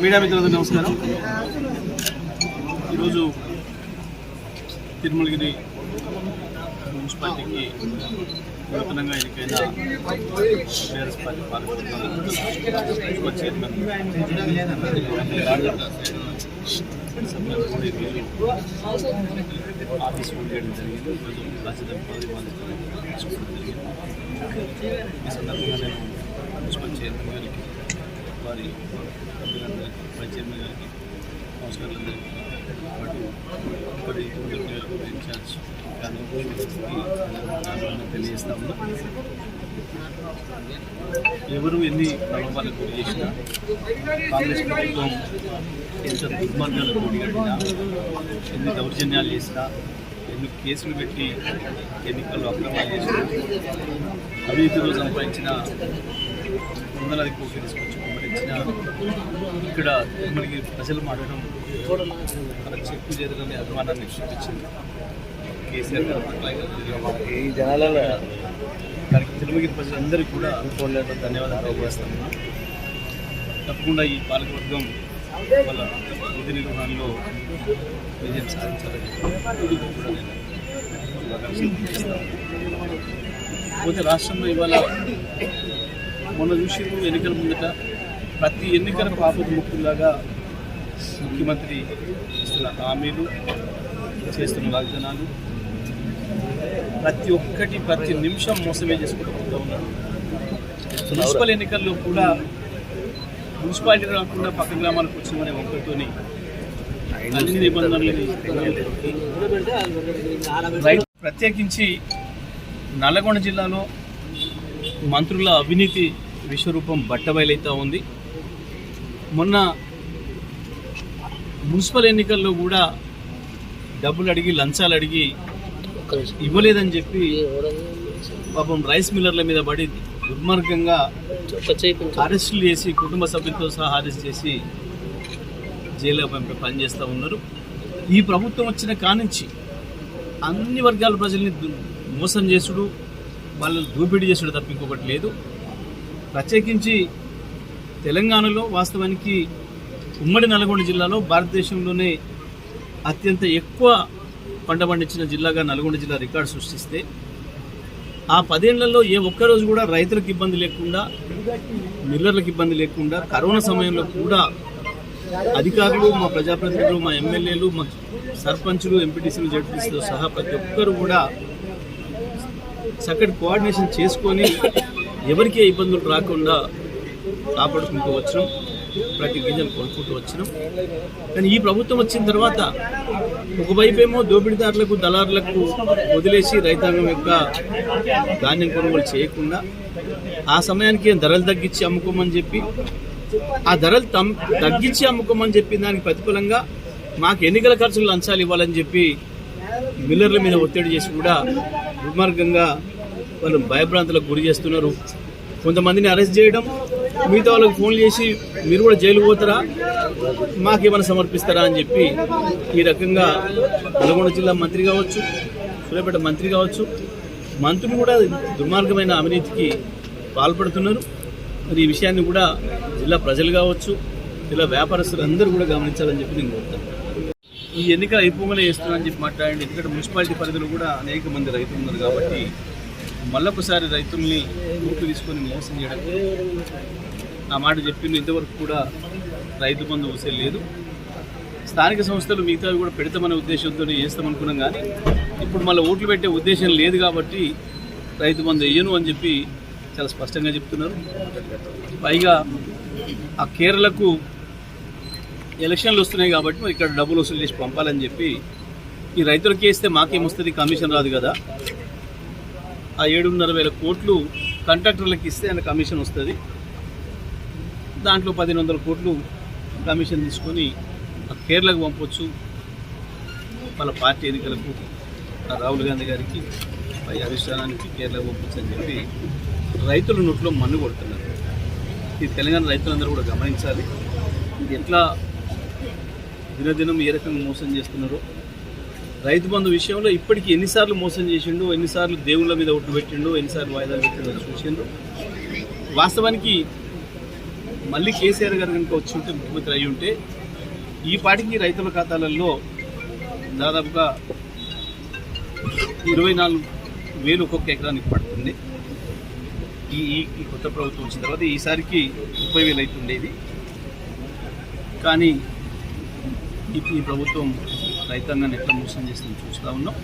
Media మిత్రులందరూ నమస్కారం. ఈరోజు తిరుమలగిరి మున్సిపాలిటీకి నూతనంగా ఎన్నికైన TRS party parliament chairman office చేయడం జరిగింది. ఈరోజు రాజధాని పదవి బాధ్యతలు జరిగింది. ఈ సందర్భంగా నేను మున్సిపల్ చైర్మన్ గారికి, వారి వైస్ చైర్మన్ గారికి, కౌన్సిలర్లందరికీ పాటు ఇన్ఛార్జ్ తెలియజేస్తా ఉన్నాం. ఎవరు ఎన్ని ప్రభావాలకు గురి చేసినా, కాంగ్రెస్ ప్రభుత్వం ఎంత దుర్మార్గాలకు గురిగట్టినా, ఎన్ని దౌర్జన్యాలు చేసినా, ఎన్ని కేసులు పెట్టి ఎన్నికల్లో అక్రమాలు చేసినా, అవినీతిలో సంపాదించిన వందలాది కోట్లు తీసుకొచ్చి పంపించిన ఇక్కడ మనకి ప్రజలు మాట్లాడడం మన చెక్కు చేతులని అభిమానాన్ని చూపించింది. కేసీఆర్ గారు ఈ జనాలలో దానికి తిరుమలగిరి ప్రజలందరికీ కూడా అనుకోలేక ధన్యవాదాలు తెలియజేస్తున్నాను. తప్పకుండా ఈ పాలకవర్గం వాళ్ళ విధి నిర్వహణలో విజయం సాధించాలని కూడా నేను పోతే రాష్ట్రంలో ఇవాళ మొన్న చూసి ఎన్నికల ముందట ప్రతి ఎన్నికల పాపపు ముక్కులాగా ముఖ్యమంత్రి ఇస్తున్న హామీలు, చేస్తున్న వాగ్దానాలు ప్రతి ఒక్కటి ప్రతి నిమిషం మోసమే చేసుకుంటూ ఉన్నారు. మున్సిపల్ ఎన్నికల్లో కూడా మున్సిపాలిటీ కాకుండా పక్క గ్రామాలకు వచ్చిన ఒక్కరితోని అన్ని నిబంధనలని ప్రత్యేకించి నల్లగొండ జిల్లాలో మంత్రుల అవినీతి విశ్వరూపం బట్టబయలైతా ఉంది. మొన్న మున్సిపల్ ఎన్నికల్లో కూడా డబ్బులు అడిగి, లంచాలు అడిగి ఇవ్వలేదని చెప్పి పాపం రైస్ మిల్లర్ల మీద పడి దుర్మార్గంగా అరెస్టులు చేసి, కుటుంబ సభ్యులతో సహా అరెస్ట్ చేసి జైల్లో పనిచేస్తూ ఉన్నారు. ఈ ప్రభుత్వం వచ్చిన కానించి అన్ని వర్గాల ప్రజల్ని మోసం చేసుడు, వాళ్ళని దోపిడీ చేసుడు తప్ప ఇంకొకటి లేదు. ప్రత్యేకించి తెలంగాణలో వాస్తవానికి ఉమ్మడి నల్గొండ జిల్లాలో భారతదేశంలోనే అత్యంత ఎక్కువ పంట పండించిన జిల్లాగా నల్గొండ జిల్లా రికార్డు సృష్టిస్తే, ఆ 10 ఏళ్లలో ఏ ఒక్కరోజు కూడా రైతులకు ఇబ్బంది లేకుండా, మిల్లర్లకు ఇబ్బంది లేకుండా, కరోనా సమయంలో కూడా అధికారులు, మా ప్రజాప్రతినిధులు, మా ఎమ్మెల్యేలు, మా సర్పంచులు, ఎంపీటీసీలు, జడ్పీసీతో సహా ప్రతి ఒక్కరు కూడా చక్కటి కోఆర్డినేషన్ చేసుకొని ఎవరికే ఇబ్బందులు రాకుండా కాపాడుకుంటూ వచ్చినాం. ప్రతి గింజలు కొనుక్కుంటూ వచ్చినాం. కానీ ఈ ప్రభుత్వం వచ్చిన తర్వాత ఒకవైపేమో దోపిడీదారులకు, దళారులకు వదిలేసి రైతాంగం యొక్క ధాన్యం కొనుగోలు చేయకుండా, ఆ సమయానికి ధరలు తగ్గించి అమ్ముకోమని చెప్పి, ఆ ధరలు తగ్గించి అమ్ముకోమని చెప్పి దానికి ప్రతిఫలంగా మాకు ఎన్నికల ఖర్చులు లంచాలు ఇవ్వాలని చెప్పి మిల్లర్ల మీద ఒత్తిడి చేసి కూడా దుర్మార్గంగా వాళ్ళు భయభ్రాంతులకు గురి చేస్తున్నారు. కొంతమందిని అరెస్ట్ చేయడం, మిగతా వాళ్ళకి ఫోన్లు చేసి మీరు కూడా జైలు పోతారా, మాకేమైనా సమర్పిస్తారా అని చెప్పి ఈ రకంగా నల్గొండ జిల్లా మంత్రి కావచ్చు, సూర్యాపేట మంత్రి కావచ్చు, మంత్రులు కూడా దుర్మార్గమైన అవినీతికి పాల్పడుతున్నారు. మరి ఈ విషయాన్ని కూడా జిల్లా ప్రజలు కావచ్చు, జిల్లా వ్యాపారస్తులు అందరూ కూడా గమనించాలని చెప్పి నేను కోరుతాను. ఈ ఎన్నికలు అయిపోగానే చేస్తున్నానని చెప్పి మాట్లాడండి. ఎందుకంటే మున్సిపాలిటీ పరిధిలో కూడా అనేక మంది రైతులు ఉన్నారు కాబట్టి మళ్ళొకసారి రైతుల్ని ఓట్లు తీసుకొని మోసం చేయడం, ఆ మాట చెప్పింది. ఇంతవరకు కూడా రైతు బంధు ఊసే లేదు. స్థానిక సంస్థలు మిగతావి కూడా పెడతామనే ఉద్దేశంతో చేస్తామనుకున్నాం. కానీ ఇప్పుడు మళ్ళీ ఓట్లు పెట్టే ఉద్దేశం లేదు కాబట్టి రైతు బంధు వేయను అని చెప్పి చాలా స్పష్టంగా చెప్తున్నారు. పైగా ఆ కేరళకు ఎలక్షన్లు వస్తున్నాయి కాబట్టి మరి ఇక్కడ డబ్బులు వసూలు చేసి పంపాలని చెప్పి ఈ రైతులకి వేస్తే మాకేమొస్తుంది, కమిషన్ రాదు కదా. ఆ 7,500,000 కోట్లు కాంట్రాక్టర్లకు ఇస్తే ఆయన కమిషన్ వస్తుంది. దాంట్లో 1,500 కోట్లు కమిషన్ తీసుకొని ఆ కేరళకు పంపొచ్చు. వాళ్ళ పార్టీ ఎన్నికలకు రాహుల్ గాంధీ గారికి, పై అధిష్టానానికి కేరళకు పంపొచ్చు అని చెప్పి రైతుల నోట్లో మన్ను కొడుతున్నారు. ఈ తెలంగాణ రైతులందరూ కూడా గమనించాలి. ఇది ఎట్లా దినదినం ఏ రకంగా మోసం చేస్తున్నారో. రైతు బంధు విషయంలో ఇప్పటికీ ఎన్నిసార్లు మోసం చేసిండు, ఎన్నిసార్లు దేవుళ్ళ మీద ఒట్టు పెట్టిండు, ఎన్నిసార్లు వాయిదాలు పెట్టిండో చూసిండు. వాస్తవానికి మళ్ళీ కేసీఆర్ గారు కనుక వచ్చి ఉంటే, ముఖ్యమంత్రి అయి ఉంటే ఈ పాటికి రైతుల ఖాతాలలో దాదాపుగా 24,000 ఒక్కొక్క ఎకరానికి పడుతుంది. ఈ కొత్త ప్రభుత్వం వచ్చిన తర్వాత ఈసారికి 30,000 అవుతుండేది. కానీ ఈ ప్రభుత్వం రైతాంగాన్ని ఎట్లా మోసం చేస్తుందో చూస్తూ ఉన్నాం.